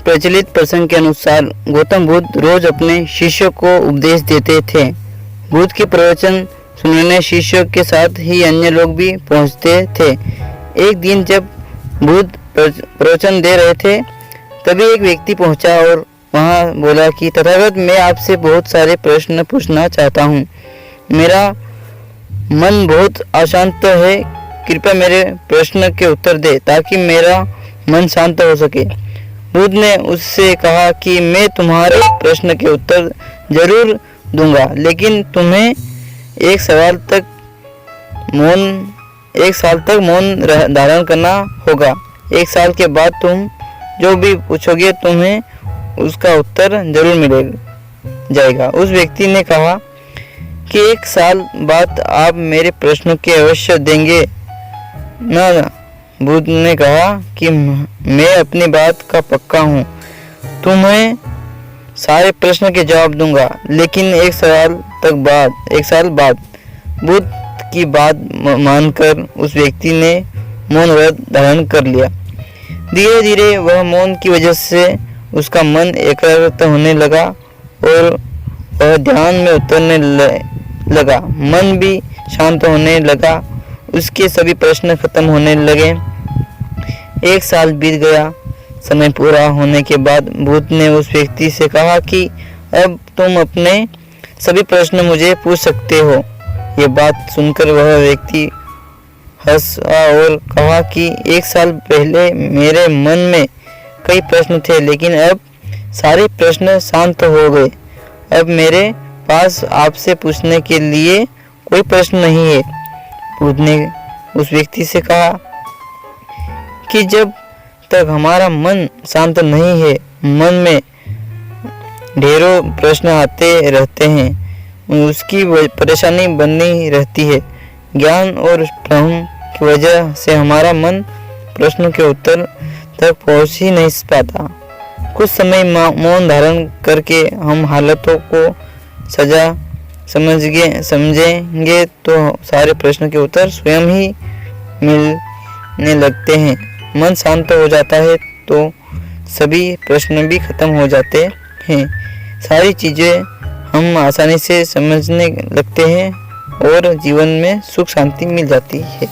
प्रचलित प्रसंग के अनुसार गौतम बुद्ध रोज अपने शिष्यों को उपदेश देते थे। बुद्ध के प्रवचन सुनने शिष्यों के साथ ही अन्य लोग भी पहुंचते थे। एक दिन जब बुद्ध प्रवचन दे रहे थे, तभी एक व्यक्ति पहुंचा और वहां बोला कि तथागत, मैं आपसे बहुत सारे प्रश्न पूछना चाहता हूं। मेरा मन बहुत अशांत है, कृपया मेरे प्रश्न के उत्तर दे ताकि मेरा मन शांत हो सके। बुद्ध ने उससे कहा कि मैं तुम्हारे प्रश्न के उत्तर जरूर दूंगा, लेकिन तुम्हें एक साल तक मौन धारण करना होगा। 1 साल के बाद तुम जो भी पूछोगे तुम्हें उसका उत्तर जरूर मिल जाएगा। उस व्यक्ति ने कहा कि 1 साल बाद आप मेरे प्रश्नों के अवश्य देंगे ना? बुद्ध ने कहा कि मैं अपनी बात का पक्का हूँ, तुम्हें सारे प्रश्न के जवाब दूंगा, लेकिन 1 साल बाद। बुद्ध की बात मानकर उस व्यक्ति ने मौन व्रत धारण कर लिया। धीरे धीरे वह मौन की वजह से उसका मन एकाग्र होने लगा और वह ध्यान में उतरने लगा। मन भी शांत होने लगा, उसके सभी प्रश्न खत्म होने लगे। 1 साल बीत गया। समय पूरा होने के बाद बुद्ध ने उस व्यक्ति से कहा कि अब तुम अपने सभी प्रश्न मुझे पूछ सकते हो। यह बात सुनकर वह व्यक्ति हंसा और कहा कि 1 साल पहले मेरे मन में कई प्रश्न थे, लेकिन अब सारे प्रश्न शांत हो गए। अब मेरे पास आपसे पूछने के लिए कोई प्रश्न नहीं है। बुद्ध ने उस व्यक्ति से कहा कि जब तक हमारा मन शांत नहीं है, मन में ढेरों प्रश्न आते रहते हैं, उसकी परेशानी बनी रहती है। ज्ञान और भ्रम की वजह से हमारा मन प्रश्नों के उत्तर तक पहुंच ही नहीं पाता। कुछ समय मौन धारण करके हम हालतों को समझेंगे तो सारे प्रश्न के उत्तर स्वयं ही मिलने लगते हैं। मन शांत हो जाता है तो सभी प्रश्न भी खत्म हो जाते हैं। सारी चीज़ें हम आसानी से समझने लगते हैं और जीवन में सुख शांति मिल जाती है।